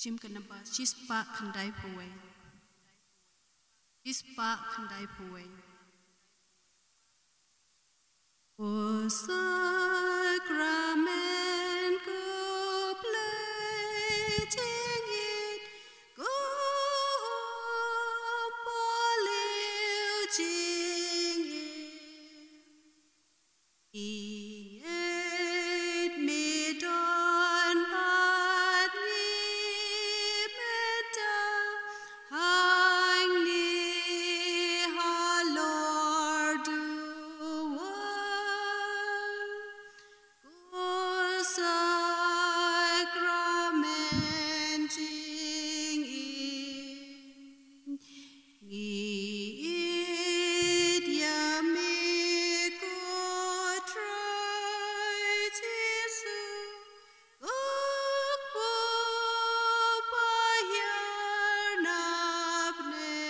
Jingkyrkhu Chispa Khandai Puwe. Chispa Khandai Puwe. O sacrament go pledging it, go polluting it. It made on but meta hang ni ha Lord o sacrament in it ya me go try Jesus go by your nabne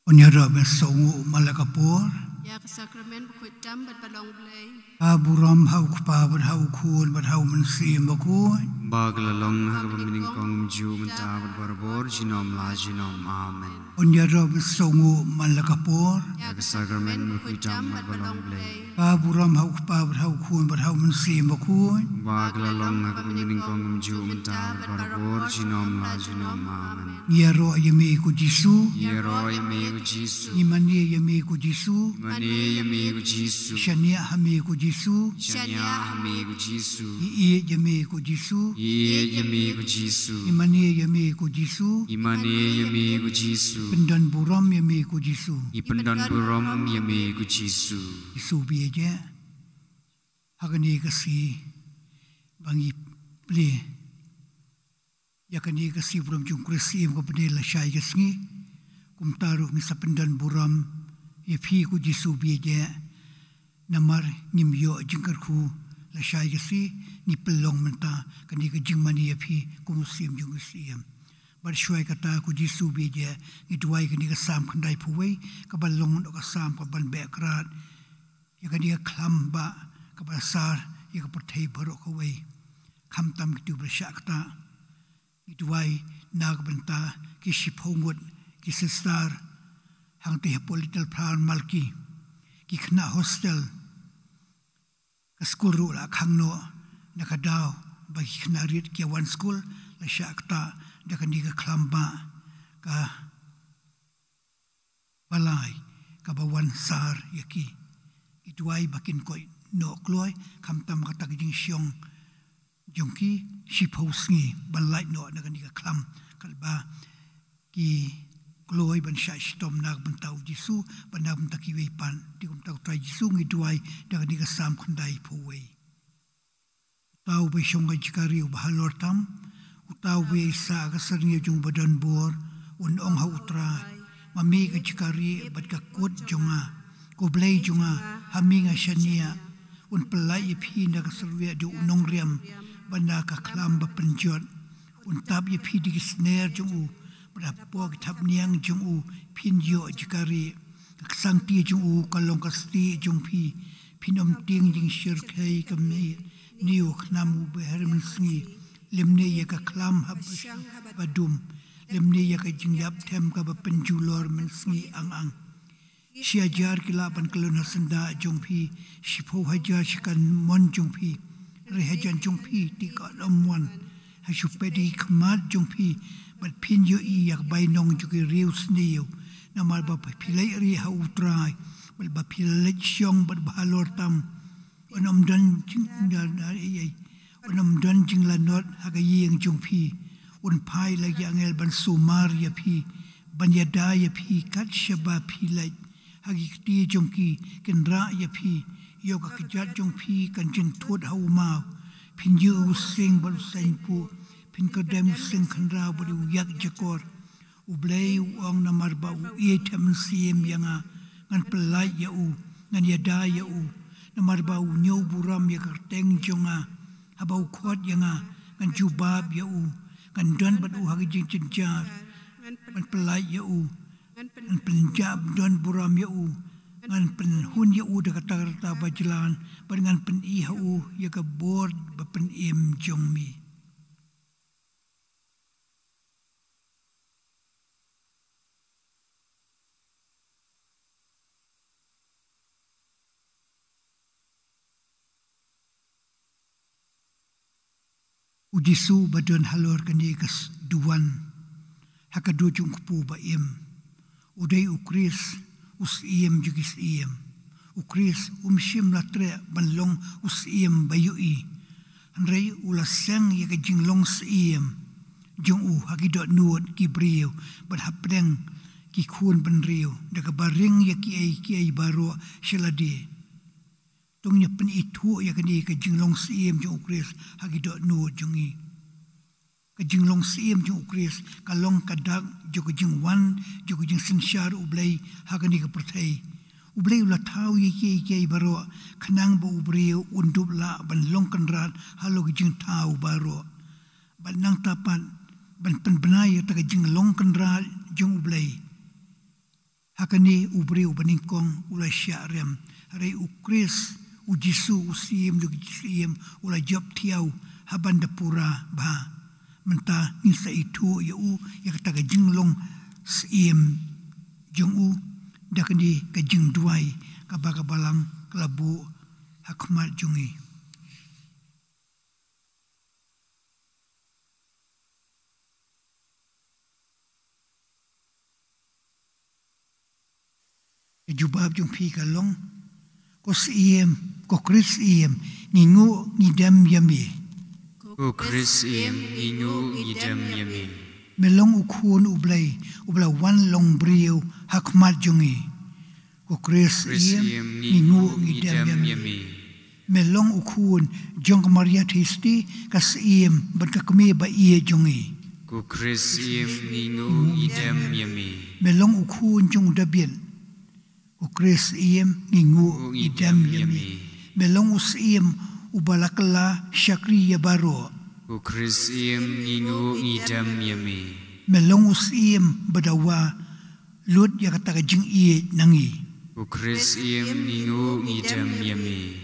Onyara besongu malakapur. Ya sakramen Bakhuid dam bat balong blay. Aburam hau kpa bat hau kun bat hau mensim Bakhuid. Baglalong hagamining kong ju menta bat barbor jinom la jinom amen. Onyara besongu malakapur. Ya sakramen Bakhuid dam bat balong blay. Aburam hau kpa bat hau kun bat hau mensim Bakhuid. Baglalong hagamining kong ju menta bat barbor jinom la jinom amen. Yaro yami ku Jisu. Yero yami ku Jisu. Imani yami ku Jisu. Mani yami ku Jisu. Shania hami ku Jisu. Shania hami ku Jisu. Iye yami ku Jisu. Iye yami ku Jisu. Imani yami ku Jisu. Imani yami ku Jisu. Pendan buram yami ku Jisu. Ipendan buram yami ku Jisu. Jisu biye hagani kasi bangi ple. Yakani kasi buram Jingkyrkhu sim ko penela syai kasngi kumtaru ni sapendan buram yepi ku Jisu biye namar nimyo Jingkyrkhu la syai kasi ni pelong menta kani ke jingmani yepi kumusim Jingkyrkhu sim bar syai kata ku Jisu biye ni duai kani ke sam khandai puwei ka balong ka sam ka ban bekrat yakani ke klam ba ka basar ya ka perthai barok kawei khamtam kitu bersakta Ituai nagbenta ki sipongwat ki sestar hang te political plan malki ki khna hostel ka school ru la khangno nakadaw ba ki khna rit ki one school la shakta dakani ka klamba ka balai ka ba one sar yaki ituai bakin koi no kloi khamtam ka takjing syong jongki shiphousngi banlai no nagani ka khlam kalba ki gloi ban sha stom nag ban tau Jisu banam taki we pan tikum tau trai Jisu ngi duai nagani ka sam khandai phowei tau be shonga jikari ba halor tam utau be sa ka sarni jung badan bor un ong ha utra mami ka jikari bat ka kot jonga ko blai jonga haminga shania un pelai phi na ka serwe du nong riam bana ka klam ba penjot un tab ye phi dig snare jung u bra pok thap niang jung u phin yo jikari ka sang ti jung u ka long ka sti jung phi phinom ting jing shir khai kam ne niu khnam u be herm sngi limne ye ka klam hab ba dum limne ye ka jing yap them ka ba penjulor men sngi ang Shia jar kila ban kalon hasanda jung phi shipho haja shikan mon jung phi rehajan jung phi tika amwan hashu pedi kmat jung phi bat phin yo I yak bai nong juki reus niu namal ba philai ri ha utrai bal ba philai syong bat balor tam onam dan jing ai onam dan jing la not ha ga yeng jung phi un pai la yangel ban sumar ya phi ban yada ya phi kat shaba philai hagi ti jongki ken ra ya phi yoga kijat jong phi kan jin thot hau ma phin yu sing ban sen pu phin ka dem sing khan ra bu yak jakor u blei ong na mar ba u e them sim yanga ngan pelai ya u ngan ya da ya u na mar ba u nyu buram ya ka teng jonga habau khot yanga ngan ju bab ya u kan don bat u hagi jing chin jar man pelai ya u an penjab don buram ya u ngan pen hun ya u da kata bajalan dengan pen ihu ya ke board pen im jong mi. Ujisu badon halor kani kas duan hakadu jungkpu ba im udai ukris us iem jugis iem ukris umshim latre banlong us iem bayui anrei ulaseng ya ka jinglong iem jung u hakidot nuot ki brio ban hapdeng ki khun ban rio daga baring ya ki ai baro sheladi tungnya pen itu ya kani ka jinglong iem jung ukris hakidot nuot jungi ka jinglong iem jung ukris kalong kadak jo ka jingwan jo ka jing sinshar ublai hakani ka perthai ublai ula tau ye ke baro kanang bo ubrio undub la ban long kanrat halo ka jing tau baro ban nang tapan ban pen benai ta ka jing long kanrat jung ublai hakani ubrio baningkong ula syarem rei ukris ujisu usiem do kiem ula job tiau haban dapura ba menta insa itu ya u ya kata ka jinglong siem jung u dakani ka jing duai ka bagabalang kelabu hakmat jungi jubab jung pi kalong ko siem ko kris iem ningu ngidam yami ko kris iem ningu ngidam yami melong ukhun ubla wan long brio hakmat jungi ko kris iem ningu ngidam yami melong ukhun jong maria thisti kas iem batkakme ba ie jungi ko kris iem ningu ngidam yami melong ukhun jong dabiel ukris iem ningu idam yami melong us iem ubalakla syakri ya baro ukris iem ningu idam yami melong us iem badawa lut ya kata kajing ie nangi ukris iem ningu idam yami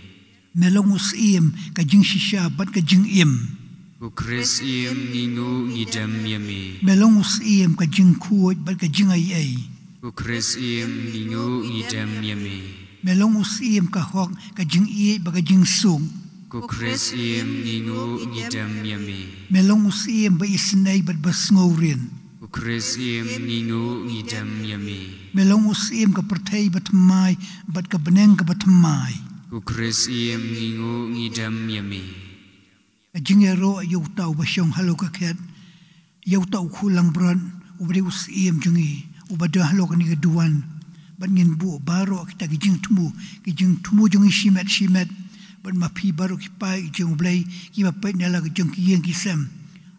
melong us iem kajing shisha bat kajing iem ukris iem ningu idam yami melong us iem kajing kuot bat kajing ai ukris iem ningu ngidam yami melong us iem ka hok ka jing ie ba ka jing sung ukris iem ningu ngidam yami melong us iem ba isnai bat basngourin ukris iem ningu ngidam yami melong us iem ka perthai bat mai bat ka beneng ka bat mai ukris iem ningu ngidam yami ka jing ero yu tau ba shong halo ka khet yu tau khulang bron ubri us iem jungi ubadah lo kani keduan ban ngin bu baro kita kijing tumu jong shimet ban mapi baro ki pai jong blai ki ba pai nala ki jong ki yeng ki sem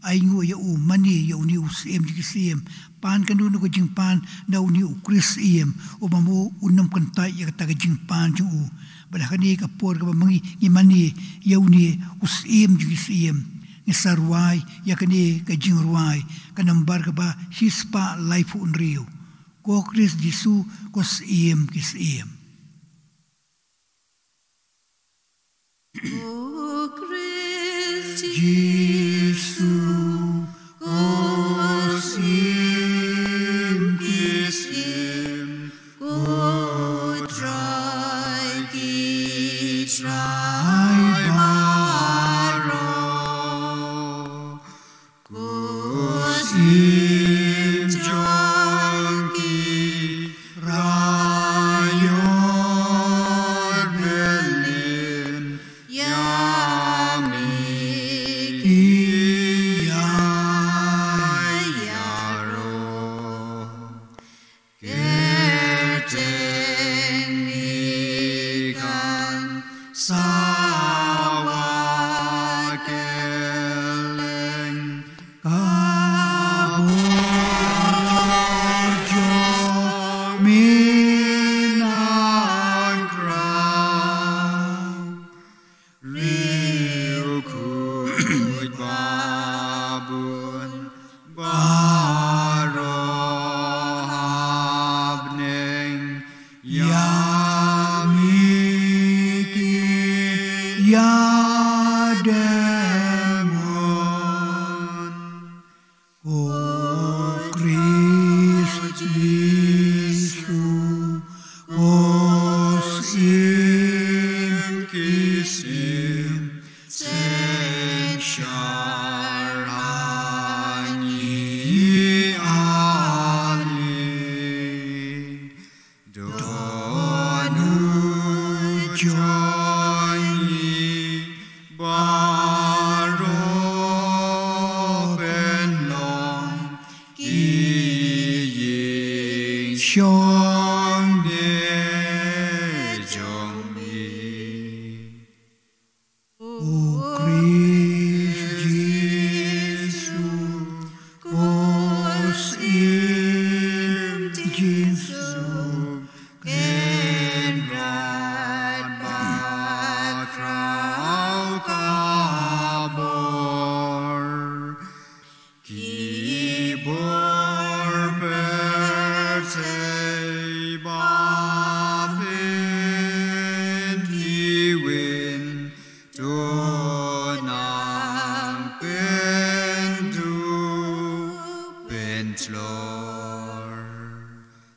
ai ngu ya u mani ya uni us em ki sem pan kan nu ko jing pan na uni u kris em o mamu unam kan tai ya ta jing pan jong u ban khani ka por ka mangi ki mani ya uni us em ki sem sarwai ya kani ka jing ruai kanambar ka ba hispa life unriu ko kris jisu ko siem kis iem O Christ jisu ko siem kis iem ko try ki ai baro ko siem jongi rayon belin yami iya Shong ne jong mi. O Christ Jesus, os in Jesus, Ken rad Bakhuid kabor. Kibor bertei bapin kiwin donang pendu pentlor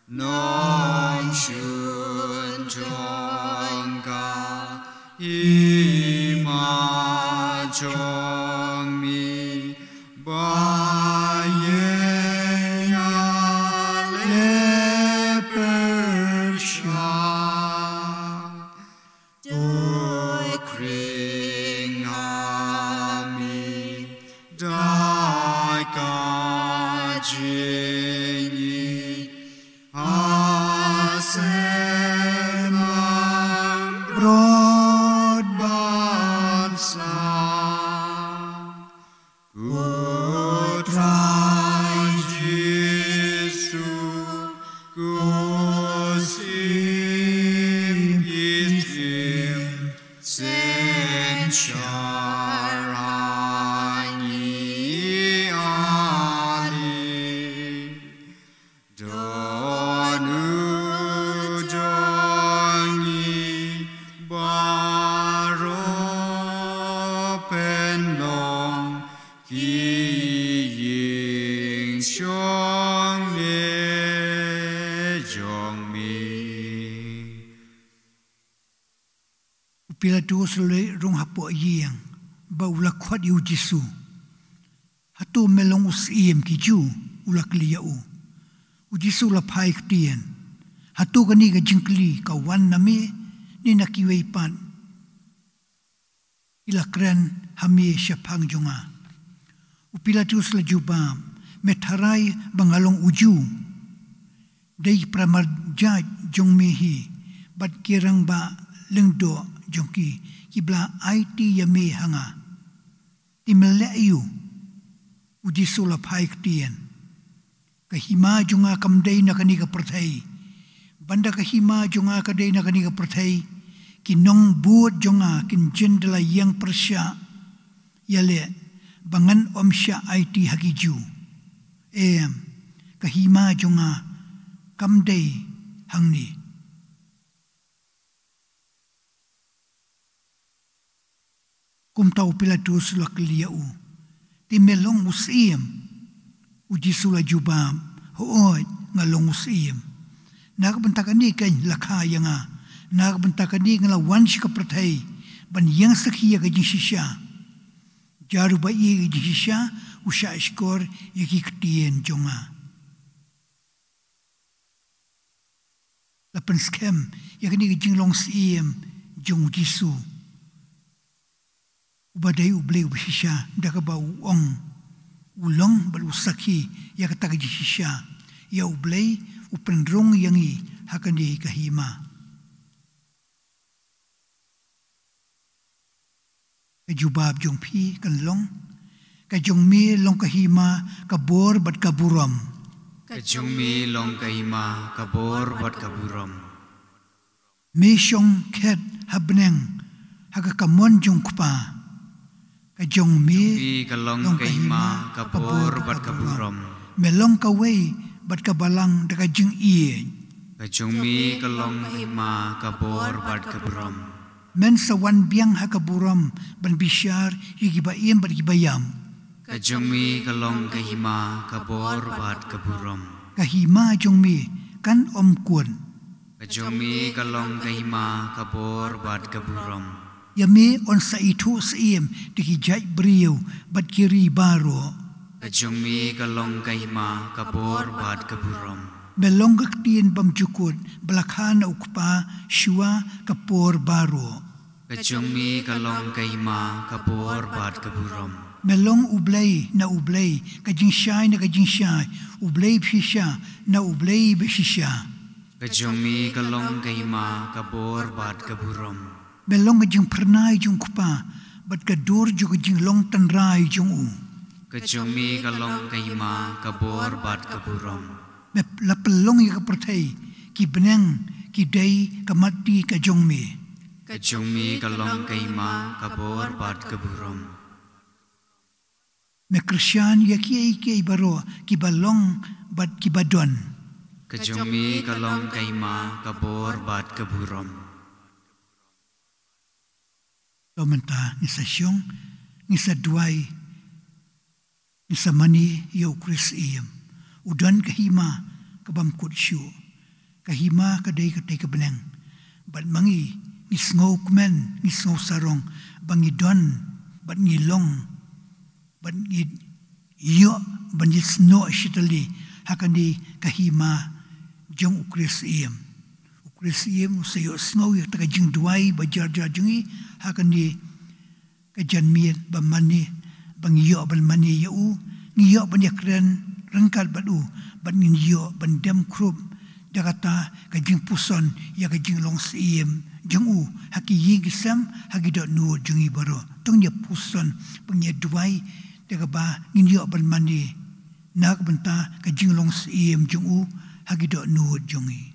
non shun jongka ima jong mi ba ye ya le persha doi kring ami dai ka jingi asemang broad bansa Utrai Jesu Kusim Itim Sen Sharani Ali Donu Jongi Baro Penlong Ki Ying Shong Ne Jong Mi. Pila tu sele rong hapo yang ba ulak khwat yu Jesu hatu melong usiem ki ju ulak liau u Jesu la phai ktien hatu kani ga jingkli ka wan nami ni nakiwei pan ila kren hami syapang jonga u pila tu sele juba metharai bangalong uju dei pramar jaj jongmi hi bat kirang ba lengdo jongki kibla IT yame hanga timle yu uji sula phai ktien ka hima junga kamdei na kani ka prathai banda ka hima junga ka dei na kani ka prathai kinong buat jonga kin jendela yang persya yale bangan omsya IT hakiju ka hima junga kamdei hangni kum tau pila tu sula kliau ti melong usiem uji sula jubam hooi ngalong usiem nak bentakani kan lakha yanga nak bentakani ngala wansh ka prathai ban yang sakhiya ga jishisha jaru ba ye jishisha usha skor yaki ktien jonga lapan skem yakni ga jinglong siem jong jisu ubadai ublei ubhisha daga ba uong ulong bal usaki ya kata jishisha ya ublei upenrong yangi hakani kahima kajubab jong pi kan long kajong mi long kahima kabor bat kaburam Kajong mi long kahima kabor bat kaburam mi shong khet habneng hakakamon jong kupa kajong mi kalong kahima kabor bat kaburam melong kawei bat kabalang daga jing iye Kajong mi kalong kahima kabor bat kaburam men sawan biang hakaburam ban bisyar yigibayem bat gibayam Kajong mi kalong kahima kabor bat kaburam kahima jong mi kan omkun Kajong mi kalong kahima kabor bat kaburam yami on sa itu siem dikijai beriu bat kiri baro Kajong mi kalong kahima kabor bat kaburam melong kaktien bam jukut belakhana ukpa shua kapor baro Kajong mi kalong kahima kabor bat kaburam melong ublay na ublay, kajing shy na kajing shy, ublay pisha na ublay beshisha. Kajumi kalong kaima kabor bat kaburom. Melong kajing pernay jung kupa, bat kadur jo kajing long tanray jung u. Kajumi kalong kaima kabor bat kaburom. Lapelong ya kapertay, ki benang, ki day, kamati kajong me. Kajumi kalong kaima kabor bat kaburom. Me Krisyan ya ki baro, ki balong bat ki badon. Kajumi kalong kaima kabor bat kaburom. Lomenta ngisa syong, ngisa duay, ngisa mani ya ukris iyam. Udan kahima kabamkut syu. Kahima kadai kadai kebenang. Bat mangi ngisngau kemen, ngisngau sarong. Bangi don, bat ngilong. Bat ngi iyo, bat ngisno asyitali. Hakandi kahima jong ukris iyam. Ukris iyam usayo sngau ya takajing duay bajar-jar jungi. Hakandi kajan miet bamani. Bangiyo balmani yau. Ngiyo banyakren rengkat batu, bat ngiyo bandem krub. Dia kata kajing puson ya kajing long siem jeng u haki yigisam haki dot nu jengi baro tong dia puson pengye duai dia kaba ngiyo ban mandi nak benta kajing long siem jeng u haki dot nu jengi.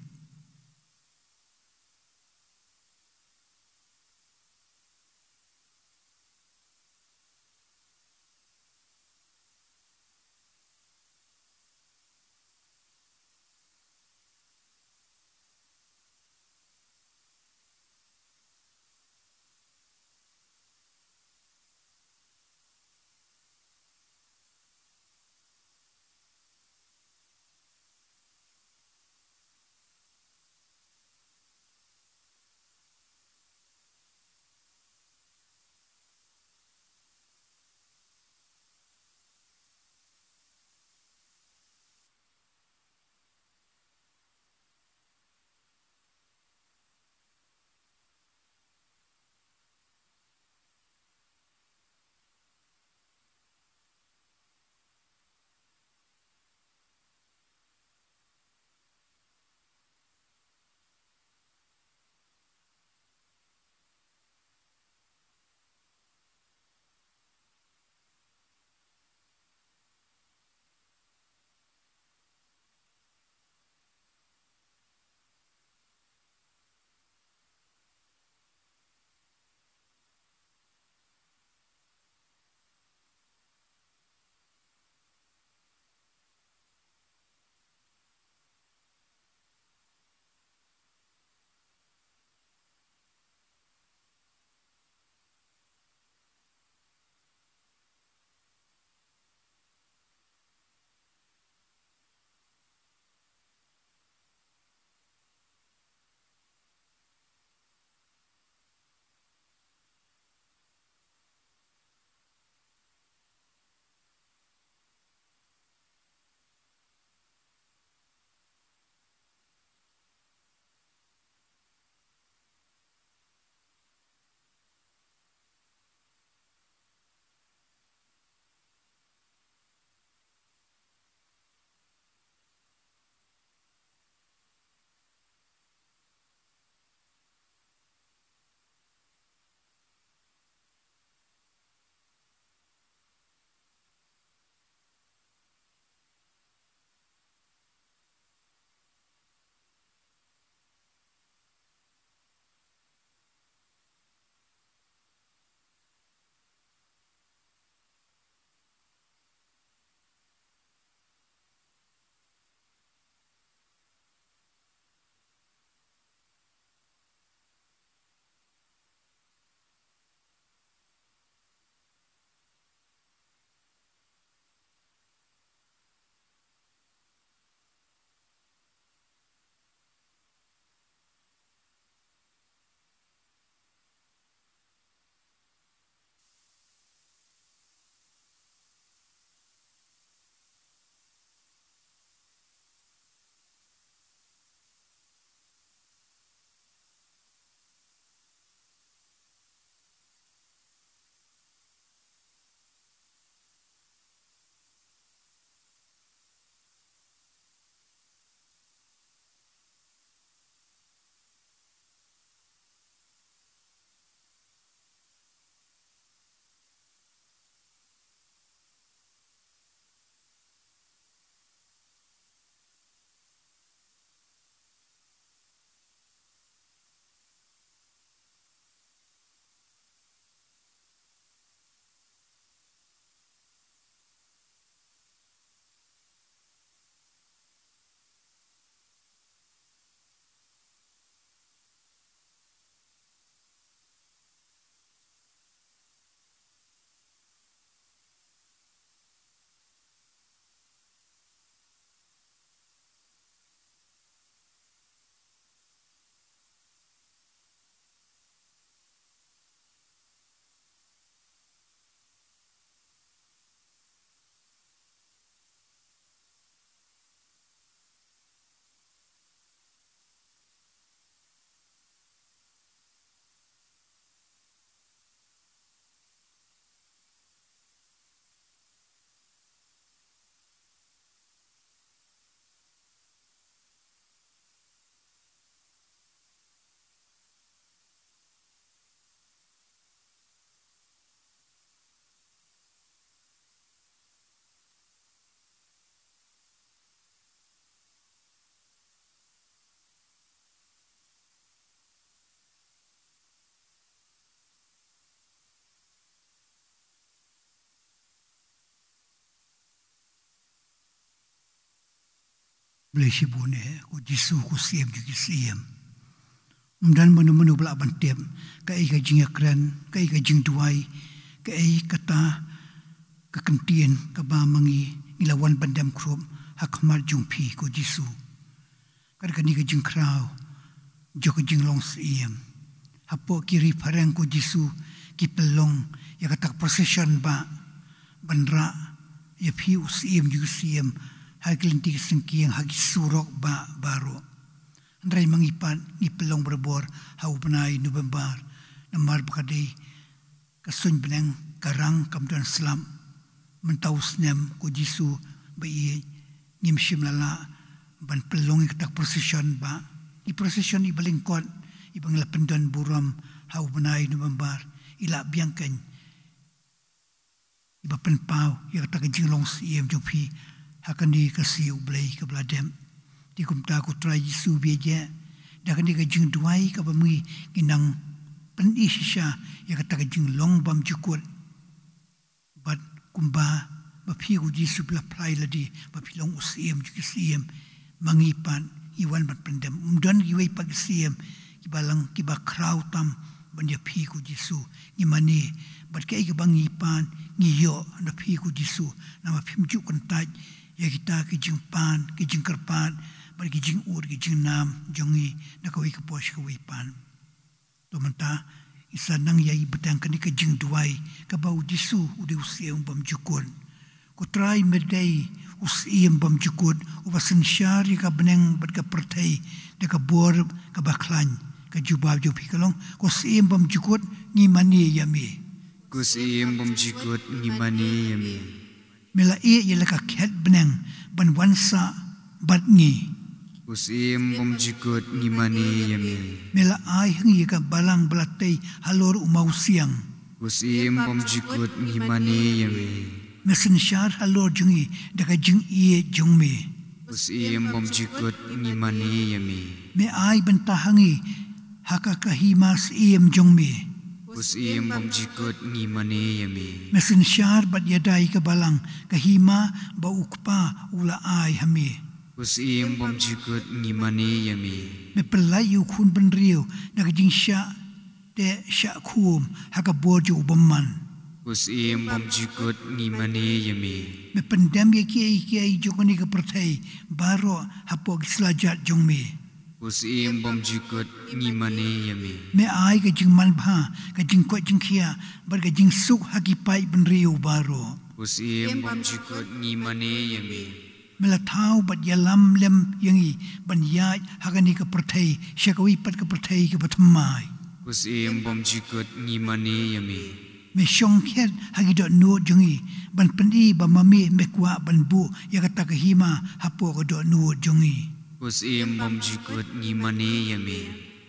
Lesibune ko Jisu ko siem juga siem. Dan menu-menu belak bantep kai ka jingakran kai ka jingduai kai kata kekentien ka ba mangi ilawan bandam krom hakmar jungpi ko Jisu. Kadang-kadang ka jingkrau jo ka jinglong siem. Hapo kiri parang ko Jisu ki pelong ya kata procession ba bandra ya piu siem juga siem. Haglinti sengkiang hagi surok ba baro. Andrai mangipan ni pelong berbor hau benai November namar bakadai kasun benang karang kamdan selam mentau snem ko Jisu bai ngimshim lala ban pelong iktak procession ba i procession i balingkot i bangla pendan buram hau benai November ila biangkan i bapen pau ya kata jinglong siem jopi akan dikasih ublay ke beladem. Di kumta ku try Jisu biaja. Dah kan dikajing duai ke bami kinang penih sisa ya kata kajing long bam jukut. But kumba bapi ku Jisu bela play ladi bapi long usiem juga siem mangipan iwan bat pendem. Dan iwai pagi siem kibalang kiba krau tam bandia pi ku Jisu ngimani bat kai ke bangipan ngiyo na pi ku Jisu nama pimjuk kontaj ya kita ke jingpan, ke jingkerpan, bagi jing ur, ke jing nam, jongi, nak kawai ke pos kawai pan. Tomanta, isa nang yai betang kani ke jing duai, ke bau Jisu udah usia bam jukun. Ko try medai usia bam jukun, ubasan syari ke beneng berka pertai, deka bor ke baklan, ke jubab jopi kalong, ko usia bam jukun ni mani yami. Ko usia bam jukun ni mani yami. Mela ia laka ket benang ban wansa bat ngi. Usim bom jikut ngimani yami. Mela ai hengi ka balang belatai halor umau siang. Usim bom jikut ngimani yami. Mesin syar halor jungi daka jing ie jungme. Usim bom jikut ngimani yami. Me ai bentahangi haka kahimas iem jungme. Usim bom jikut ngimani yami. Mesin syar bat yadai ke balang kahima ba ukpa ula ai hami. Usim bom jikut ngimani yami. Me pelai yu kun benriu nak jing sya te sya kum haka bojo ubaman. Usim bom jikut ngimani yami. Me pendam ye kiai jokoni ke pertai baro hapo gislajat jongme. Usim bom jikut ngimani yami. Me ai ke jing manbha ke jing kwat jing kia bar ke jing suk haki pai benriu baro. Usim bom jikut ngimani yami. Mela tau bat yalam lem yangi ban yai hakani ke pertai syakawi pat ke pertai ke batmai. Usim bom jikut ngimani yami. Me syong khet hagi dot nuot jongi ban pendi ba mami me kwa ban bu ya kata ke hima hapo ke dot nuot jongi. Usim bom jikut ngimani yami.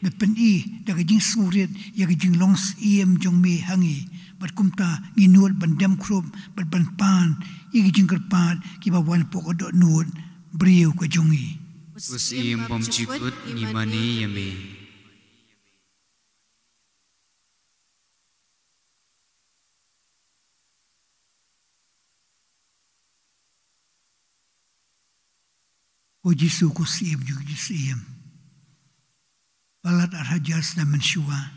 Me pendi da ke jing surit ya ke jing longs iem jong me hangi bat kumta nginuot ban dem krom bat ban pan ya ke jing kerpan ki ba wan po ke dot nuot briu ke jongi. Usim bom jikut ngimani yami. O Jisu ko siem juga siem. Balat arhajas na mensyua.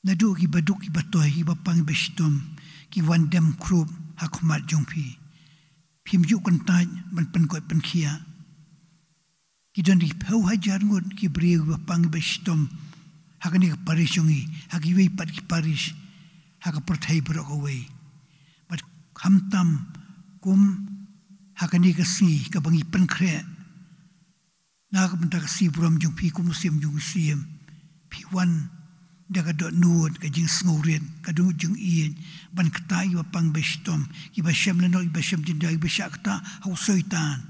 Nadu ki baduk ki batoy ki bapang bestom ki wandem krub hakmat jongpi. Pimjuk kentaj man penkoi penkia. Ki don di pau hajar ngut ki beriu bapang bestom hakani ke paris jongi haki wei pat ki paris haka pertai berok away. But hamtam kum hakani kasi kabangi penkre na kabenta kasi buram jung pi kumusim jung siem pi wan daga dot nuot ka jing sngoren ka du jung ien ban ktai wa pang bestom ki ba shem leno i ba shem jindai ba shakta hau soitan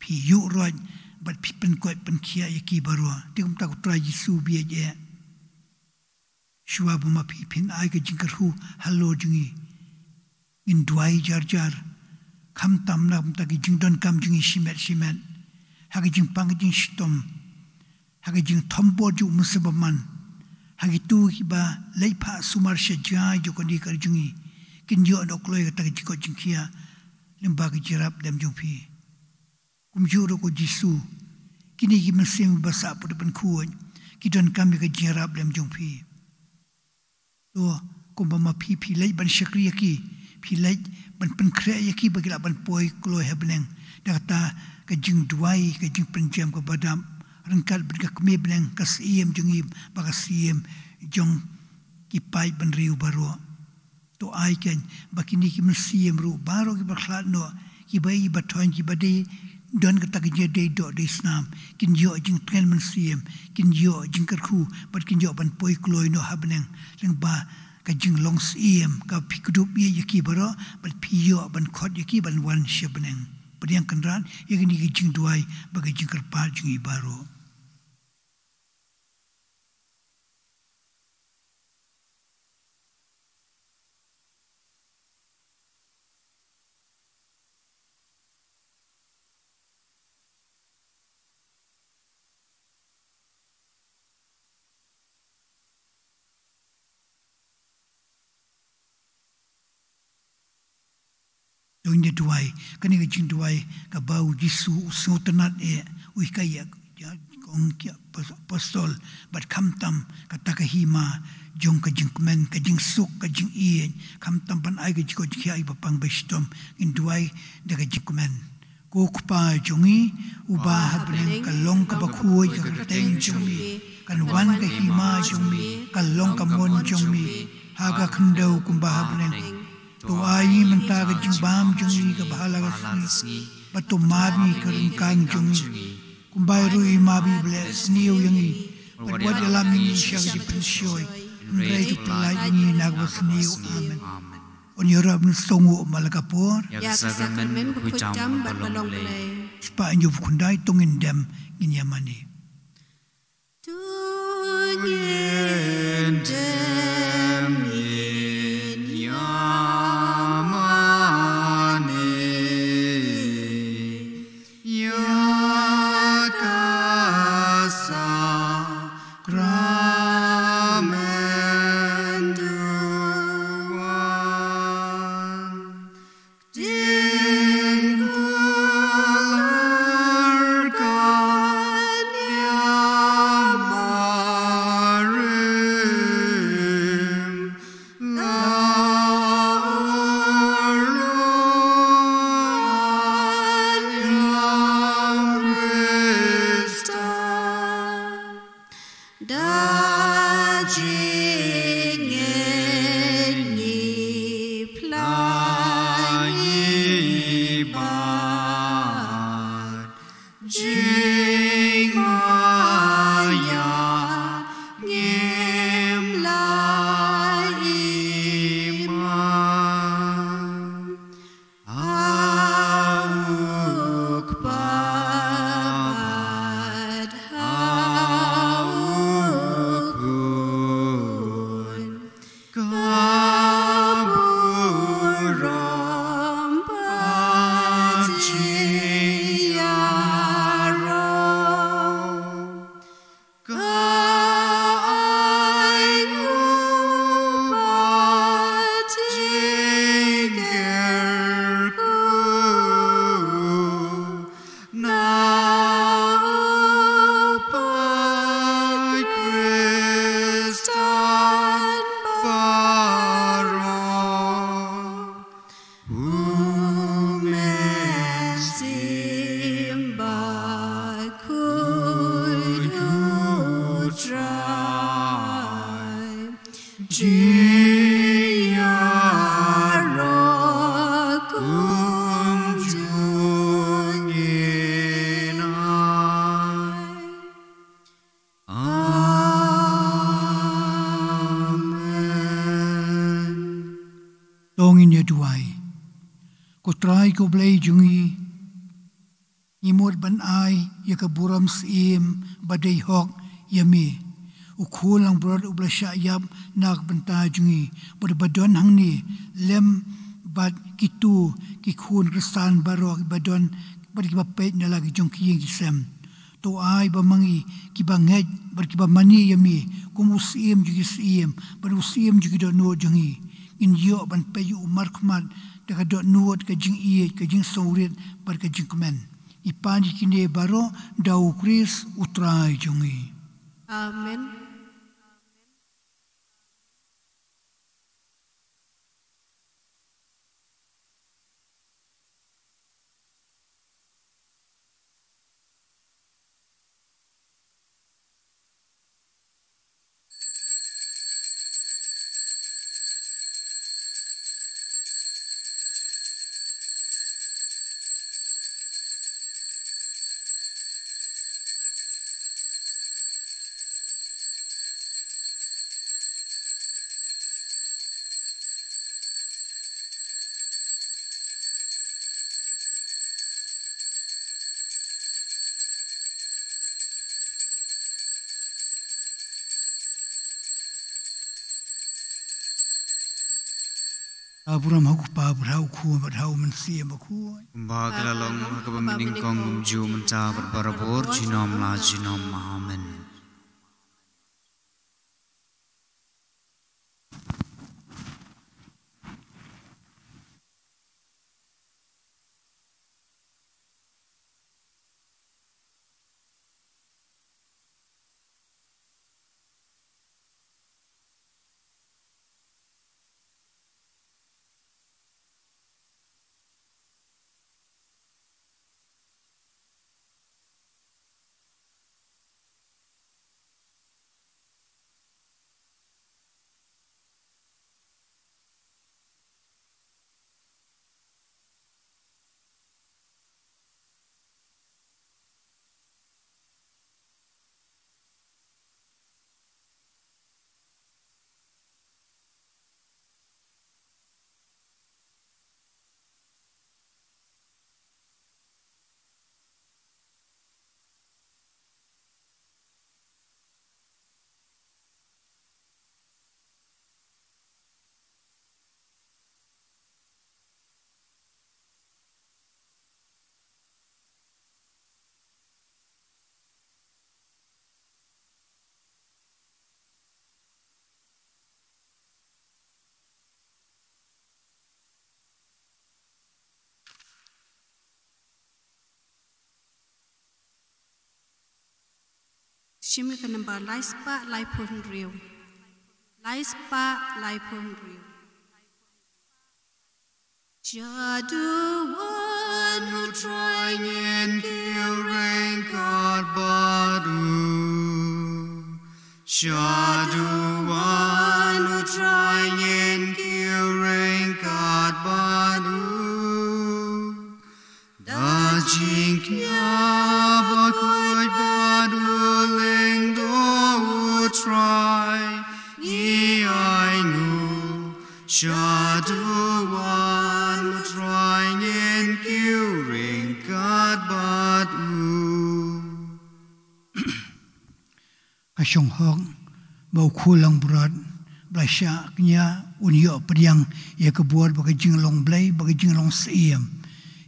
pi yu roj bat pi penkoi penkia yaki barwa tikum ta ku trai Jisu bia je shua buma pi pin ai ka Jingkyrkhu hallo jungi in duai jar jar kam tam na taki jing don kam jing shimet hagi jing pang jing stom hagi jing thombo ju musabaman hagi tu hiba leipa sumar sejai ju kodi kar jungi kin jo dok loy taki jiko jing kia lemba ki jirap dem jung pi kumjuro ko Jisu kini ki mesim basa pada penkuat kidon kami ke jarab lem jongpi to kumbama pi lai ban syakri yaki pi lai ban penkre yaki bagi ban poi klo hebneng data ke jing duai ke jing penjam ke badam rengkat berka kemi beneng kasiem jongi bagasiem jong kipai ban riu baro to ai ken bakini ki mesiem ru baro ki bakhlat no ki bai bathon ki bade don kata ke jede do de snam kin yo jing tren mesiem kin yo Jingkyrkhu bat kin yo ban poi kloi no habneng leng ba ka jing long siem ka pikudup ye yaki baro bat piyo ban khot yaki ban wan shebneng padiang kanran yagini ki jing duai bagai Jingkyrpal jingi baro Doing duai kani ke jing duai ka bau Jisu so tenat ui kaya kong kia apostol bat kamtam kata ka hima jong ka jing men ka jing suk ka jing ien kamtam pan ai ka jiko kia ai bapang bestom in duai de ka jing men ko kupa jongi uba habren ka long ka bakhuid ka teng jongi kan wan ka hima jongi ka long ka mon jongi haga khandau kumba habren to ai menta ka jingbam jungi ka bahala ka sni bato mabi ka ringkang jungi kumbai rui mabi bless niu yangi but what alami siya ka dipensyoy nrai tu pelai yangi nagwas niu amen on yorab nsongo malakapor yak sagamen kuitam balong le spa anyo kundai tongin dem nginyamani tungin dem tongin ya duai ko try ko blay jungi imod ban ai ya kaburam sim badai hok yami ukulang brod ublasha yap nak banta jungi bod badon hangni lem bad kitu ki khun kristan barok badon bad ki bapet na lagi jongki sem to ai ba mangi ki banget bad ki ba mani yami kumusim jugi sim bad usim jugi do no jungi in yo ban payu umar khmat daga dot nuot ka jing iye ka jing saurit bar ka jing men Ipani kini baro dau Kris utrai jungi. Amen. Aburam hauk pa berhau ku berhau mensia baku. Bagla long hakabamining kongum ju menta berbarabor jinom la jinom amen. Shimi kanamba laispa laipon riu. Laispa laipon riu. Jadu one who trying in curing God badu. Jadu one who trying in curing God badu. Da Jingkyrkhu Bakhuid badu ling do try ye I know. Jadu one who trying in curing God badu. Kasyong hong bau kulang berat belasya kenya unyo pediang ya kebuat bagi jinglong blai bagi jinglong seiem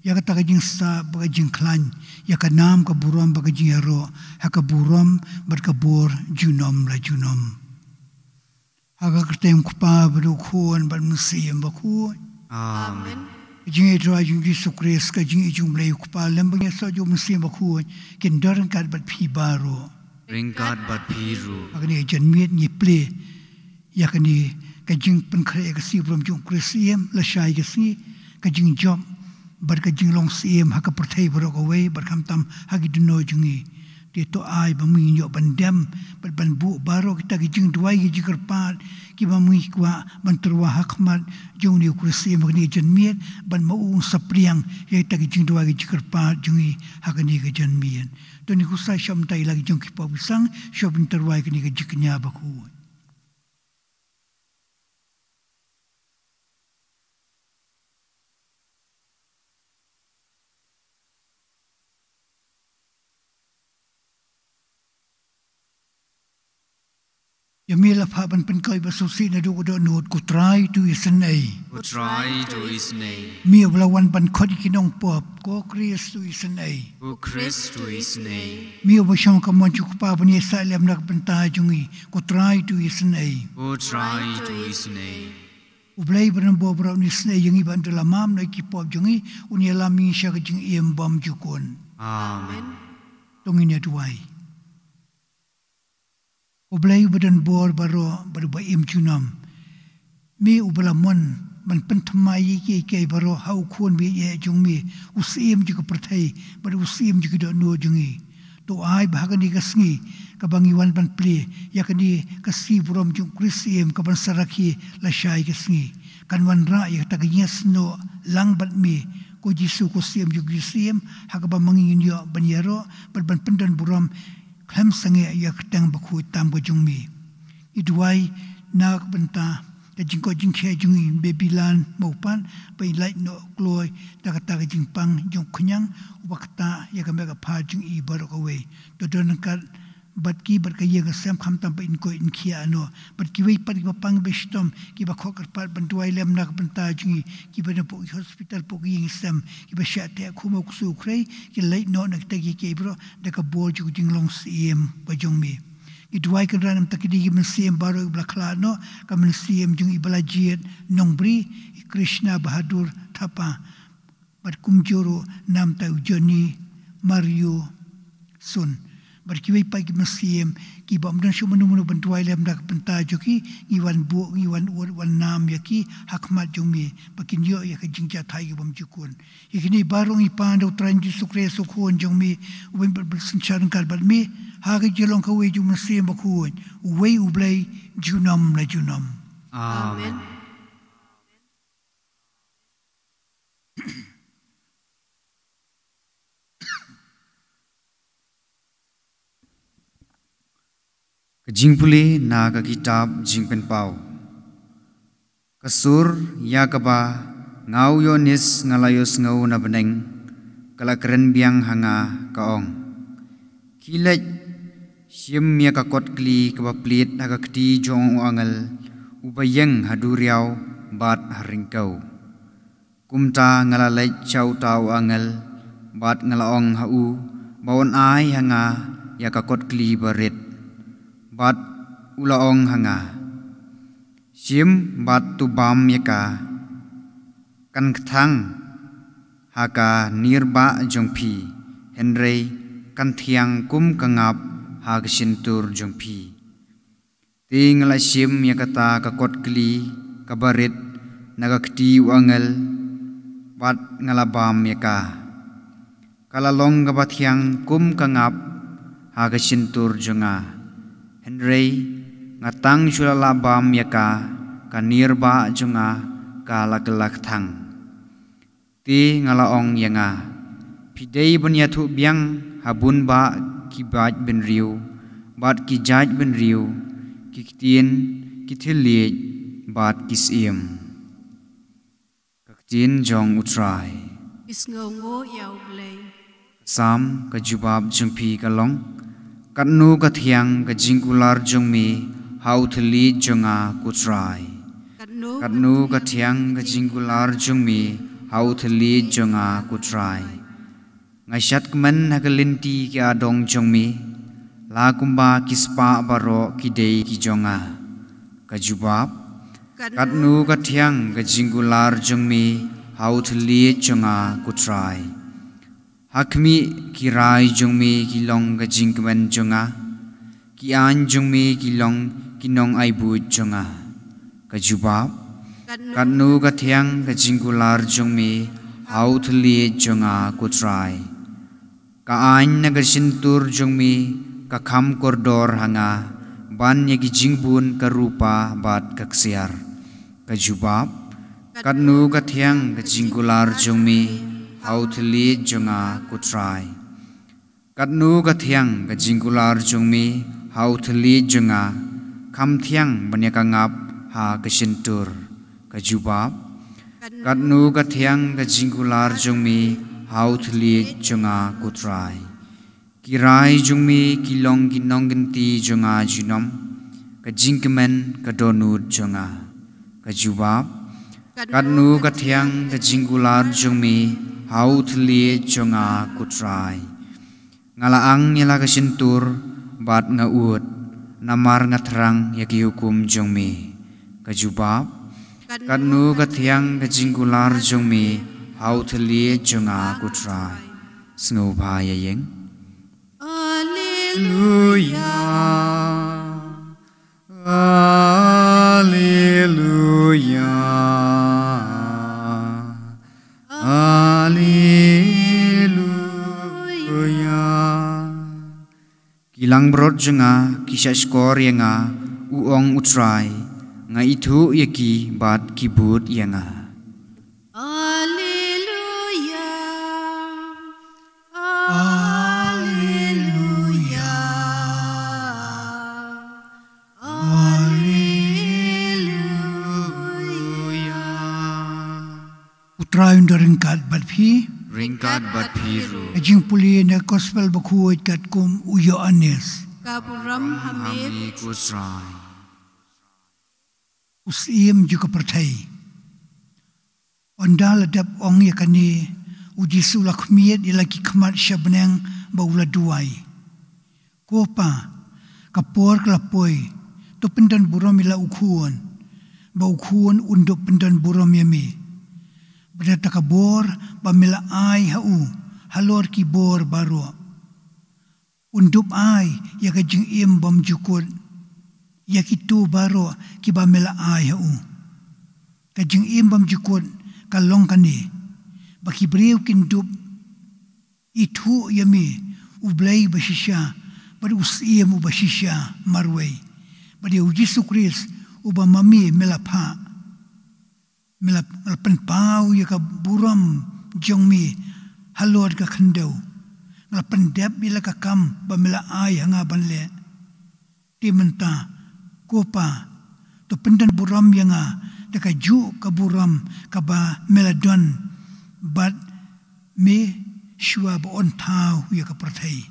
ya kata jing sa bagi jing klan ya kanam keburam bagi jing ro ha keburam berkebur junom la junom aga kertem kupa bedu kuan bar musiem baku Amen. jing itu jing Yesus Kristus ka jing jung blai kupa lembang ya so jung musiem baku ken dorang kat bat pi baro Ringkat bat piru. agni janmiet ni ple yakni kajing penkre ka si brom jung Krisiem la shai ka si kajing job bar kajing long siem ha ka perthai bro ko we bar kam tam ha gi duno jungi ti to ai ba mi yo bandam bar ban bu baro kita kajing duai gi jikar pat ki ba mi kwa ban terwa hakmat jung ni Krisiem agni janmiet ban mau sapriang ye ta kajing duai gi jikar pat jungi ha ka ni ka janmiet to ni kusai sham tai lagi jung ki pa bisang shop terwai ka ni ka jiknya ba ku Yamila Faban Penkoi Basusi Nadu Nod could try to his name. Who try to his name. Me of Lawan Ban Kodikinong Pop, go Chris to his name. Who Christ to his name. Me of Shang Kamonchukpa when he Salem Nakpenta Jungi, could try to his name. Who try to his name. Ublaber and Bobra on his name, Jungi Bandula Mam, like Pop Jungi, Unialami Shagajing Iam Bom Jukon. Amen. Tongin ya tuai. Oblay badan bor baro berba im junam. Mi ubalamon man pentamai ke baro hau kuan bi ye jung mi usim juga pertai bar usim juga do no jungi. To ai bahagani kasngi kabangiwan ban ple yakani kasi buram jung krisim kaban saraki la shai kasngi kanwan ra ya taginya sno lang bat mi ko jisu ko sim jung sim hakaba mangin yo banyaro ban pendan buram klam sange ya ketang Bakhuid tam ko jung mi idwai nak benta jingko jingkhe jungi bebilan maupan pai light no kloi takata jingpang jong khunyang wakta ya ka mega pha jung I bar ko we to don kar bat ki bar ka ye ga sam kham tam pa in ko in khia no bat ki we par ki pang bestom ki ba khokar par bantuai lem nak banta jungi ki ba po hospital po ki sam ki ba sha te khuma ku su khrei ki light no nak ta ki ke bro da ka bol ju jing long sim ba jong mi Idwai keranam takidi mensiam baru belakla no kami mensiam jung ibalajiat nongbri Krishna Bahadur Thapa berkumjuru nam tau Johnny Mario Sun berkiwai pagi mensiam ki bam dan shumanu manu bantuai lem dak penta joki iwan bu iwan wan nam yaki hakmat jungmi bakin yo ya kajingja thai bam jukun ikini barong ipan do tranji sukre sukun jungmi wen bersencaran kar mi Hagi jelong kawe jum mensiam Bakhuid uwei ublay junam la junam. Amen. Jingpuli na ka kitab jingpen pau. Kasur ya kaba ngau yonis ngalayos ngau na beneng kalakren biang hanga kaong. Kilaj Siam ya kakot kli kabaplit hagakti jong angal ubayeng haduriau bat haringkau. Kumta ngalalay chow tau angal bat ngalaong hau bawon ay hanga ya kakot kli barit bat ulaong hanga. Siam bat tubam yaka kan kthang haka nirba jongpi Henry kan thiang kum kangap Hagsintur jongpi. Tingala sim yakata kakot kli kabarit nagakti wangal bat ngalabam yaka. Kalalong kabathyang kum kangap Hagsintur jonga. Henry ngatang sulalabam yaka kanirba jonga kalakelak thang. Ti ngalaong yanga. Pidei banyathu biang habun ba Kibaj ben riu, bat kijaj ben riu, kiktien kithiliej, bat kisiem. Kaktin jong utrai. Isngongo yaw blay. Sam kajubab jengpi kalong, katnu kathiang kajingkular jongmi, hau thili jonga kutrai. Katnu kathiang kajingkular jongmi, hau thili jonga kutrai. Ngasyat kemen hagalinti ki adong jongmi la kumba kispa baro kidei ki jonga kajubab katnu kathyang kajingkular jongmi hau thli jonga kutrai hakmi kirai jongmi kilong kajingkemen jonga ki an jongmi kilong kinong aibu jonga kajubab katnu kathyang kajingkular jongmi hau thli jonga kutrai Kaan nagarsintur jongmi kakham kordor hanga ban yagi jingbun karupa bat kaksiar kajubab katnu kathyang kajingkular jongmi hau thli jonga kutrai katnu kathyang kajingkular jongmi hau thli jonga kham thyang banyakangap ha kasintur kajubab katnu kathyang kajingkular jongmi hau thli jonga kutrai kirai jongmi kilong kinong genti jonga jinom kajingkemen kadonut jonga kajubab katnu kathyang kajingkular jongmi hau thli jonga kutrai ngalaang nyala kasintur bat ngaut namar ngathrang yaki hukum jongmi kajubab katnu kathyang kajingkular jongmi hau thli jonga kutrai snow paya yeng. Alleluia. Alleluia. Alleluia. Kilang brod jenga kisah skor yenga uong utrai nga itu yaki bat kibut yenga. Alleluia. Alleluia. Alleluia. Utray unda ringkat bat phi. Ringkat bat piru. Ajing puli na gospel Bakhuid kat kum uyo anes. Kaburam hamid. Hami kusrai. Usim juga pertai. Onda ladap ong yakani uji sulak miet ilaki kemat syabneng baula duai. Kopa kapor kelapoi to pendan buram ila ukuan. Bau ukuan untuk pendan buram yami. Berdata kabor bamila ai hau halor ki bor baro. Undup ai ya kajing im bam jukut. Ya kitu baro ki bamila ai hau. Kajing im bam jukut kalong kani. Baki breu kindup itu yami ublay basisya bari usiem ubasisya marway. Bari ujisu Kris ubamami melapa. Melapan pau ya ka buram jongmi halor ka khandau ngalapan dep bila ka kam bamila ai hanga banle timenta kopa to pendan buram yanga da ka ju ka buram ka ba meladon bat me shua ba on tau ya ka prathai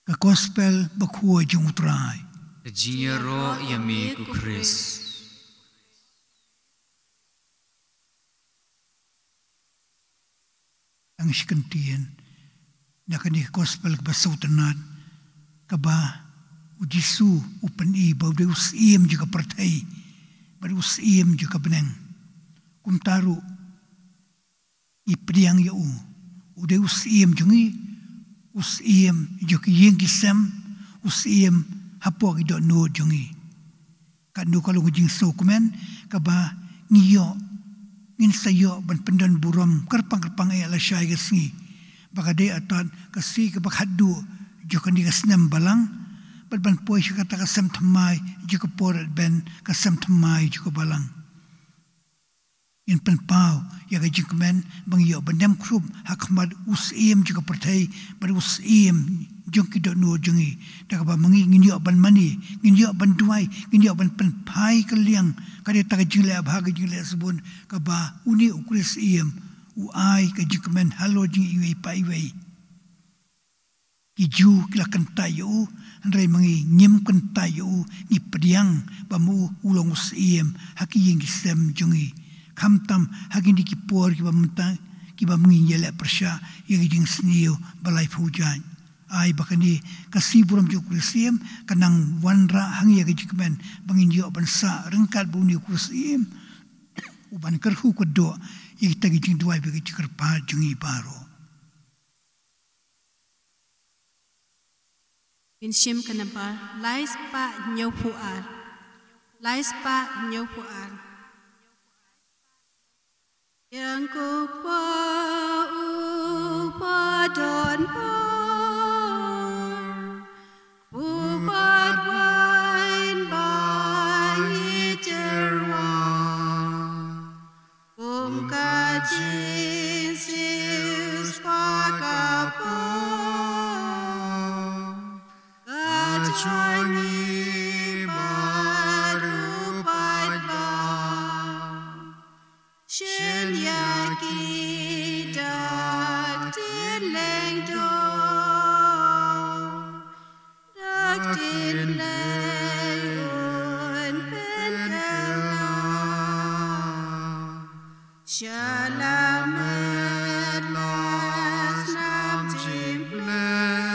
ka gospel Bakhuid jung utrai Jingkyrkhu yami ku Kris. ang sikantian na kani gospel ka sautanat ka ba ujisu upan i ba de usim juga pertai ba usim juga beneng kumtaru i priang ya ude usim jungi usim juga yeng kisam usim hapo ki do no jungi kanu kalau ngijing so kumen ka ba ngiyo ngin sayo ban pendan buram kerpang ay alasay gasngi baka de atan kasi ka bakhadu jokan di kasnam balang ban poy siya kata kasam thamay jika porat ben kasam thamay jika balang in penpau ya ka jingmen bang yo bandam krub hakmad usim jika pertai bar usim jong ki do no jongi da ka ba mangi ngin yo ban mani ngin yo ban duai ngin yo ban penpai kaliang kade ta ka jingle abha ka jingle subun ka ba uni ukris iem u ai ka jingmen halo jing iwi pai wei ki ju kila kantayo andrai mangi ngim kantayo ni pediang ba mu ulong usim haki ying sem jongi kamtam hagin di kipor ki ba mentang ki ba mangi yele persya yang jing snio balai fujan ai bakani kasiburam ju kusim kanang wanra hangi ga jikmen bangin yo bansa rengkat buni kusim uban kerhu kodo ikta gi jing duai bagi jikar pa jungi baro Inshim kanaba lais pa nyopuar. Lais pa nyopuar. Yang ku pa upadon pa upat wain bayi cerwa kajin sius pakapa kajani baru padba shen yaki dak tileng do dak tileng un pendela Shalamet las nam jimplay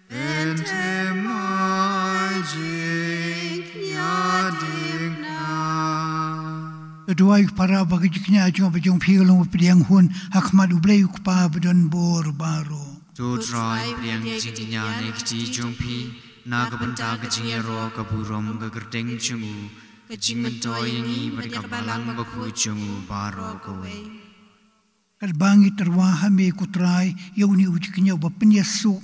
Ente majing nyadimna Kedua para bagi jiknya cuma bajong pilong pediang hun hakmat ublay ukpa badon bor baro. Tu trai priang jingnya nekti jongpi naga benta kejingnya ro kaburom gagerdeng cungu kejing mentoy ini mereka balang Bakhuid cungu baro kowe. Kalbangi terwaha me kutrai yauni ujiknya bapenya suk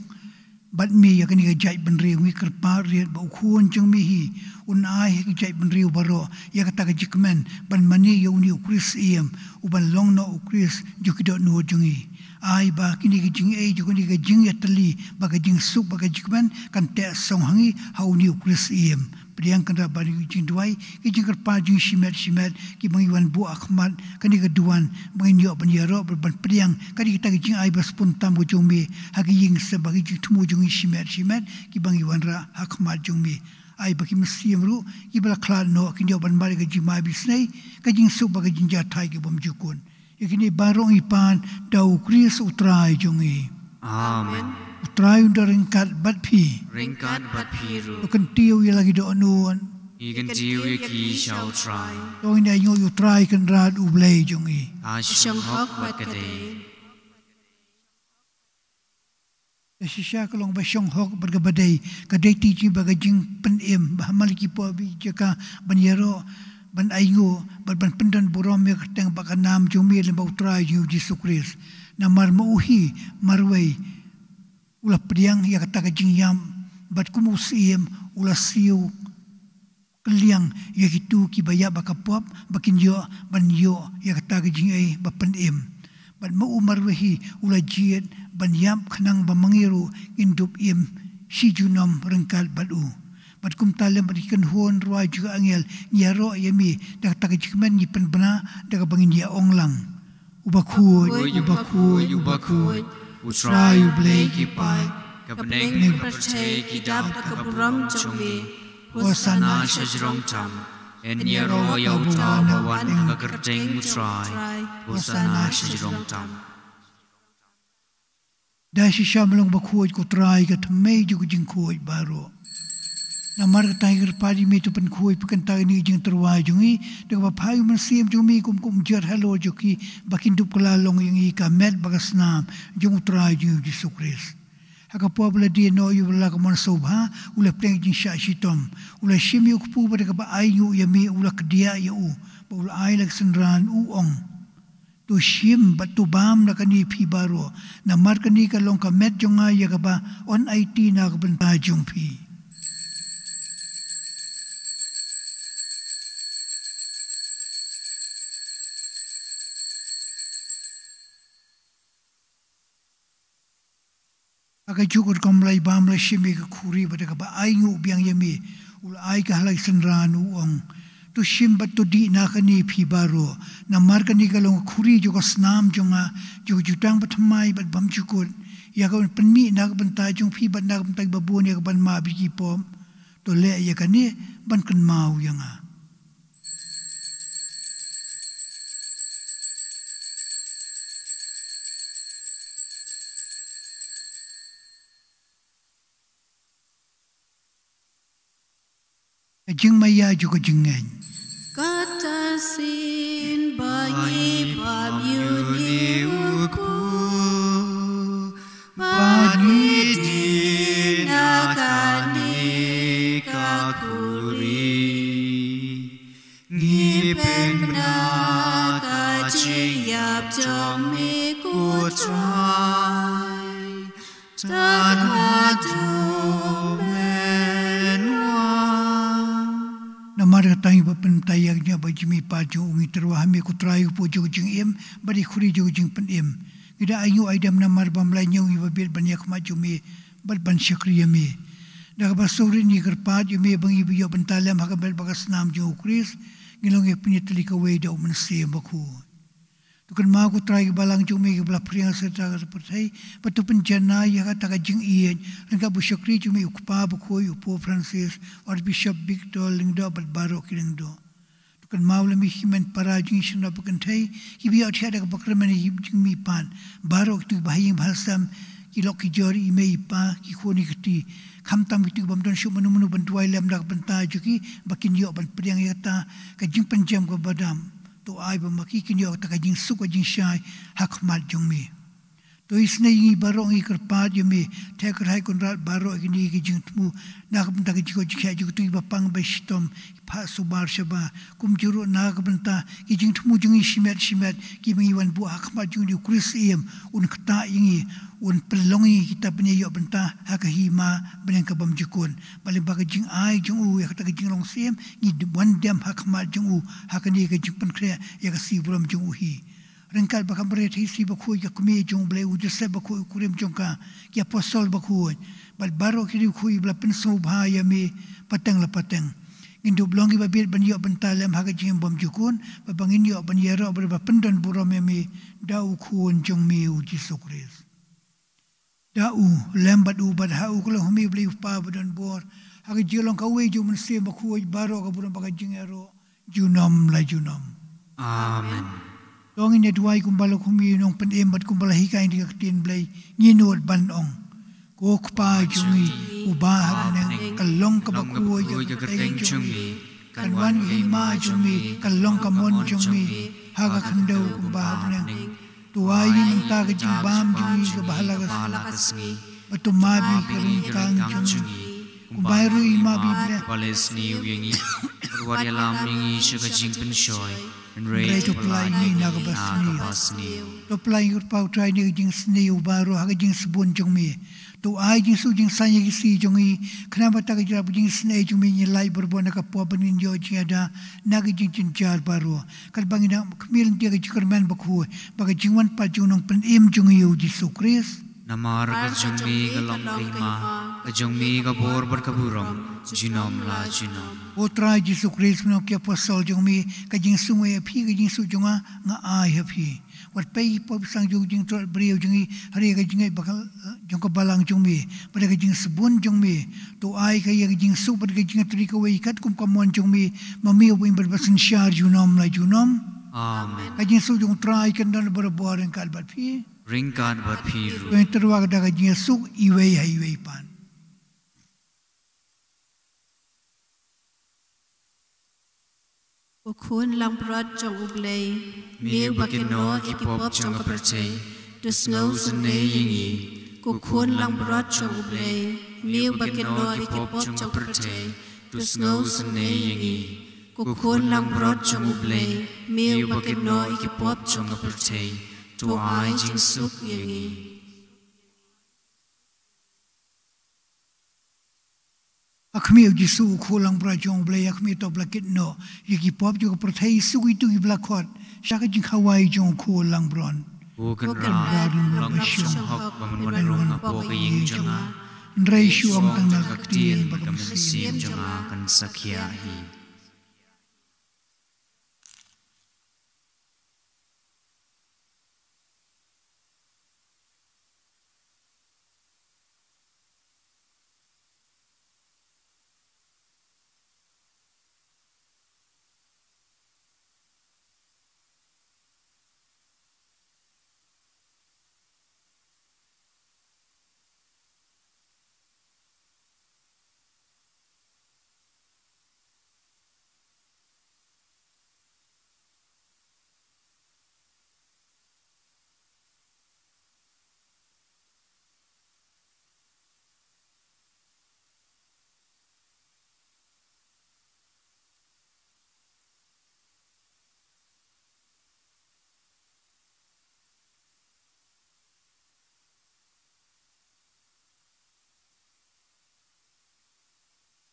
bat me ya kani gajai benri wi kerpar riat ba khun jeng mi hi un ai gajai benri baro ya kata gajikmen ban mani yauni ukris iem uban long no ukris jukido no jungi ai ba kini gajing e jukuni gajing ya tali ba gajing suk ba gajikmen kan te song hangi hauni ukris iem priang kanda bari jing duai ki jing kerpar jing shimet ki bangi wan bu akhmat kani gaduan bangi yo ban yaro ban priang kani kita jing ai bas pun tam go jongmi hagi jing sebagi jing tumu jing shimet ki bangi wan ra akhmat jongmi ai baki mesiam ru ki bala klan no ki yo ban bari gaji mai bisnei ka jing suk ba jing ja thai ki bom jukun ikini barong ipan dau kris utrai jongi Amen. Utrai unda ringkat bat pi Ringkat bat piru kan tiu ya lagi do nuan ikan jiwi ki shau try to ina yo utrai kan rad ublay jongi asyong hok bat kade. Sisya kalong basyong hok bergabadai kadai tiji bagajing penem bahamal ki po bi jaka banyero ban ayu ban pendan burom ya keteng bakanam jumi lembau trai yu Yesus Kristus namar mauhi marway ulah priang ya kata kajing yam bat kumusiem ulah siu keliang ya gitu ki baya bakapop bakin yo ban yo ya kata kajing ai bapenem ban mau marwahi ulah jiet ban yam khanang bamangiru indup im si junam rengkal badu bat kum talem berikan huon ruai juga angel nyaro yami dak tak jikmen ni penbena dak bangin dia onglang Bakhuid utrai ublay ki pai Kapneng percaya ki dap kaburam jombe Hosana shajrong tam Enyaro yauta bawan gagerdeng utrai Hosana shajrong tam. Dasi syamalong Bakhuid kutrai katamay juga Jingkyrkhu baro namar tiger padi me tu pen khoi pekan tag ni jing terwai jungi de ba phai man sim jumi kum jer hello joki bakin dup kala long yang i ka met bagasnam jung trai ju Yesus Kristus haka pobla di no yu la ka mon sobha ula pleng jing sha shitom ula shim yu pu ba ka ba ayu yami ula kdia yu ba ula ai lak senran u ong tu shim bat tu bam na kani phi baro namar kani ka long ka met jonga ya ka ba on it na ka ban ta jung phi Aga jukur komlai bam la shimi ka khuri bata ka ba aingu biang yami ul ai ka halai senranu ong tu shim bat tu di na kani phi baro na mar kani ka long khuri jo ka snam jonga jo jutang batmai bat bam jukur ya ka penmi na ka bantai jong phi bat na ka bantai babon ya ka ban ma bi ki pom to le ya kani ban kan mau yanga jing maya juga jingan kata sin bagi bam yuni uku bani di nakani kakuri ngipen na kaciyap jomi kutrai tanadu namar tangi bapen tayagnya bajimi paju ungi terwahami kutrai pujo jing em bari khuri jo jing pen em ida ayu aidam namar bamlai nyau i babir banyak majumi bal ban syakriyami dak basuri ni kerpat yumi bangi biyo bentalam hakabel bagas nam jo Kris ngilong e pinitli ka we do man se bakhu tukan ma kutrai balang jumi ke bla priang serta pertai patu penjana ya kata ka jing iye lengkap bu syakri jumi ukpa bakhu upo Francis Archbishop Victor lingdo bat baro kilingdo tukan ma ulami himen para jing shna pakantai hibi athya ka bakramen jimi pan baro tu bahing bhasam kilok ki jori imei pa ki khoni kti khamtam ki bam don shu manu bantuai lem dak banta juki bakin yo ban priang yata ka jing penjam ko badam to ai ba maki kinyo ta ka jing su ka jing shai hakmat jong mi to isne yi barong i kerpat yumi teker hai kunrat baro gini ki jing tmu nak benta ki jiko jikha jiku tu bapang ba shitom pa subar shaba kum juru nak benta ki jing tmu jung shimet ki mengi wan bu hakmat jung di kuris iem un kta yingi un pelongi kita punya yo benta hak hima benen ka bam jikun bale ba ka jing ai jung u ya ka jing long sim ni wan dem hakmat jung u hak ni ka jing pen kre ya ka si buram jung u hi Rengkal bakal berat hisi Bakhuid ya kumi jong blai ujase Bakhuid kurim jongka ki apostol Bakhuid bal baro kiri kui bla penso bahaya mi pateng la pateng indu blongi babir ban yo bentalem haga jing bom jukun babangin yo ban yero berba pendan buram mi dau kuon jong mi uji sokris dau lembat u bad hau kula humi blai pa badan bor haga jilong ka we jong mensi Bakhuid baro ka buram baga jing ero junom la junom Amen. Dongin ya duai kumbala kumi nong penembat kumbala hikai di katin blai nginut banong ko kpa jungi ubah neng kalong ka Bakhuid ya kateng jungi kanwan hima jungi kalong ka mon jungi haga kandau kumbah neng tuai neng ta ka jimbam jungi ka bahala kasngi batumabi ka ringkang jungi kumbairu ima bible Palesni yengi perwari lam yengi suka jingpen shoy Ray to play ni nagabasni. To play your pow try ni jing sni ubaro haga jing sabun jong mi. To ai jing su jing sanya ki si jong i. Kenapa tak jira jing sni jong mi ni lai berbona ka po benin jo jing ada naga jing jar baro. Kal bangin na kemil dia ka jikerman Bakhuid. Baga jing wan pa jong nong pen im jong i uji sukris. Namar ka jongmi ka long prima ka jongmi ka bor berkaburom jinom la jinom Otra Yesus Kristus no kia apostol jong mi ka jing sungai api ka jing su jonga nga ai api wat pai pop sang jong jing tro brio jong i hari ka jing bakal jong ka balang jong mi pada ka jing sebun jong mi to ai ka ya jing su pada ka jing tri ka wei kat kum ka mon jong mi mami win berbasin syar junom la junom Amen ka jing su jong trai kan dan berbor en kal bat pi ringkad berpiru ko terwag da ka jing su iwei highway pan Ukun lang berat jong ublay, miu bakin no ki pop jong percay dus ngau sene yingi Ukun lang berat jong ublay, miu bakin no ki pop jong percay, dus ngau sene yingi Ukun lang berat jong ublay, miu bakin no ki pop jong percay tu ai jing suk yingi Akmi Yesu kulang berajong belai akmi to blakit no yaki pop juga perthai sugi tu blakot syaka jing khawai jong kulang bron bukan ra long shong hok baman rong apo ka ying jonga ndrai shuang tanggal kaktien kaktien bagam bagam sim jonga kan sakya hi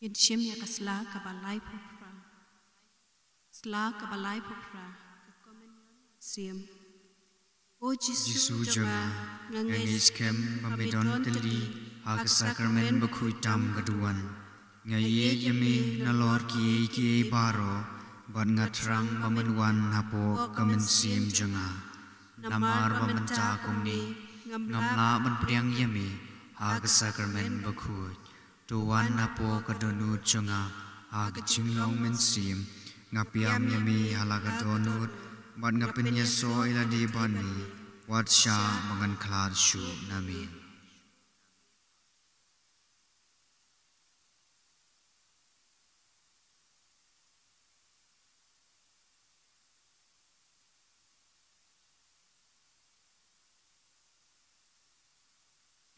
Yin shim ya kasla kabalai pupra. Sla kabalai pupra. Sim. O Jisu jonga ngangis kem pamedon teli hak sakramen Bakhuid tam gaduan ngaye yemi nalor ki baro ban ngatrang pamenwan hapo kamen sim jonga namar pamenta kumni ngamla ban priang yemi hak sakramen Bakhuid tuan hapo kadonut jonga hak jinglong men sim ngapiam yemi halaga donut ban ngapin yaso iladi bani watsha mangan khlad shu nami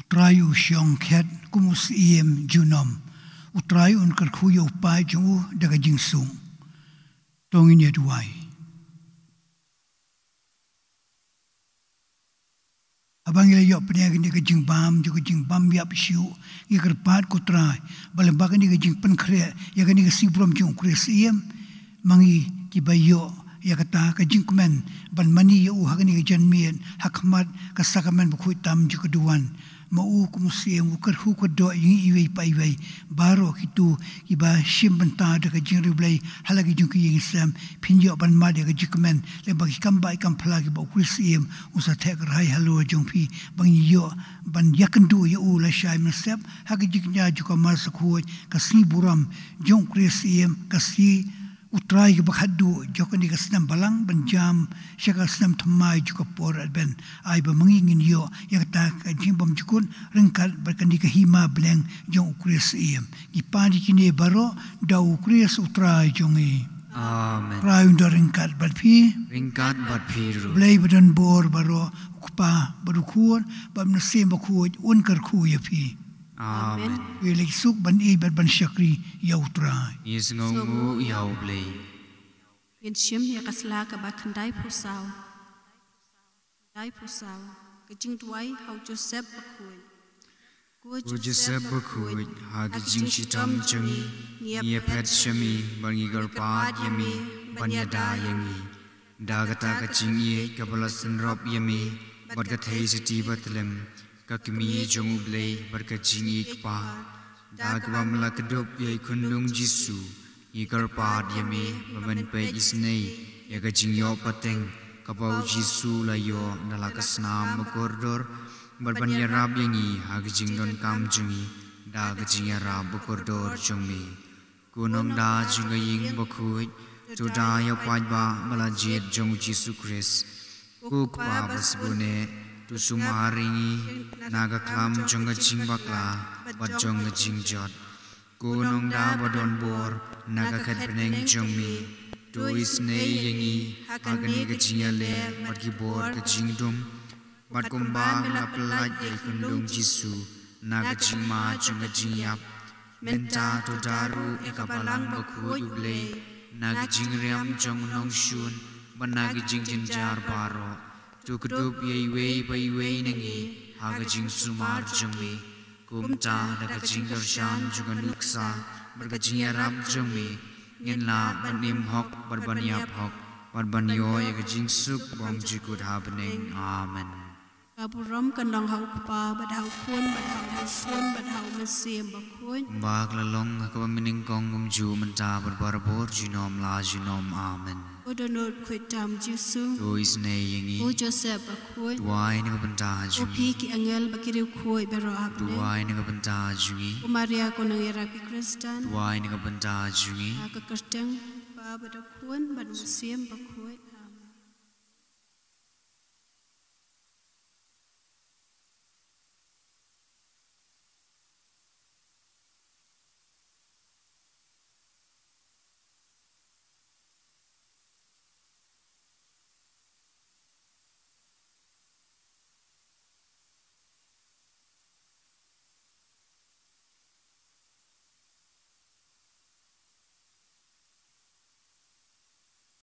utrai u Shillong khet kumus junom utrai un Jingkyrkhu yo pai jungu daga jingsung tongin ye duai abang ile yo pnya ni ga jingbam ju ga jingbam yap shiu i kerpat ko trai balembak ni ga jingpen khre ya ga ni ga sibrom jung kres mangi ki bayo ya kata ka jingkmen ban mani ya u hagani ga janmien hakmat ka sakamen Bakhuid tam ju keduan mau kumusiem Jingkyrkhu ko do yi iwei pai wei baro kitu iba shimbanta de ka jingriblei halagi jungki ying sam pinjo ban ma de ka jikmen le bagi kamba ikam phlagi ba kusiem usa thek rai halo jungpi bang yo ban yakandu ya u la shai mesep hagi jiknya juka mas khu ka si buram jong krisiem ka si utrai ke bakhadu jokani ka snam balang banjam syaka snam thamai juga por ben ai ba mangingin yo yakta ka jimbam jukun rengkat berkandi ka hima bleng jong ukres iem ipadi kini baro da ukres utrai jongi amen rai undar rengkat badpi ru blai badan bor baro ukpa barukhun bam nasim Bakhuid Jingkyrkhu ya pi amen wilik suk ban ban syakri ya utrai yes ngongu yau blei Yen shim ya kasla ka ba khandai pusau ka jing duai hau Joseph Bakhuid Ko Joseph Bakhuid ha ga jing shitam changi ye pet shami bangi garpat yami banyada yangi dagata ka jing ye kabalasin rob yami bad ka thei siti batlem kakmi jongu blei barka jing ikpa dagwa malakdop ye kunlung jisu ikarpad yami baman pe isnei yaga jing yo pateng kapau jisu layo nalakasnam makordor barban yarab yangi hag jing don kam jungi dag jing yarab makordor jungmi kunong da junga ying Bakhuid joda ya pajba malajet jong jisu Christ kukpa basbune tu sumaringi naga klam jonga jing bakla bat jonga jing jot kunong da badon bor naga khat peneng jongmi tu isne yangi hagani ga jingale bat ki bor ka jingdum bat kumba la pelaj ye kundung jisu naga jingma jonga jingyap menta to daru ikabalang Bakhuid uble naga jingriam jong nong shun banagi jingjin jar baro tu kedup ye wei bai wei nangi haga jing sumar jongmi kumta daga jinggar shan juga nuksa berga jingarap jongmi ngenla banim hok barbaniap hok barbanyo ye jing suk bom jikut habneng amen Kaburam kanang hau kupa badhau kun badhau sun badhau mesim Bakhuid bak lalong ka mining kong gumju menta barbarbor jinom la jinom amen Odonot kwitam Jisu tu isne yangi O Joseph Bakhuid tuai ni benta O jungi piki angel bakiriu khoi bero abne tuai ni benta jungi O Maria konang irapi Kristan tuai ni benta jungi Aka kerteng ba badakun bad mesim Bakhuid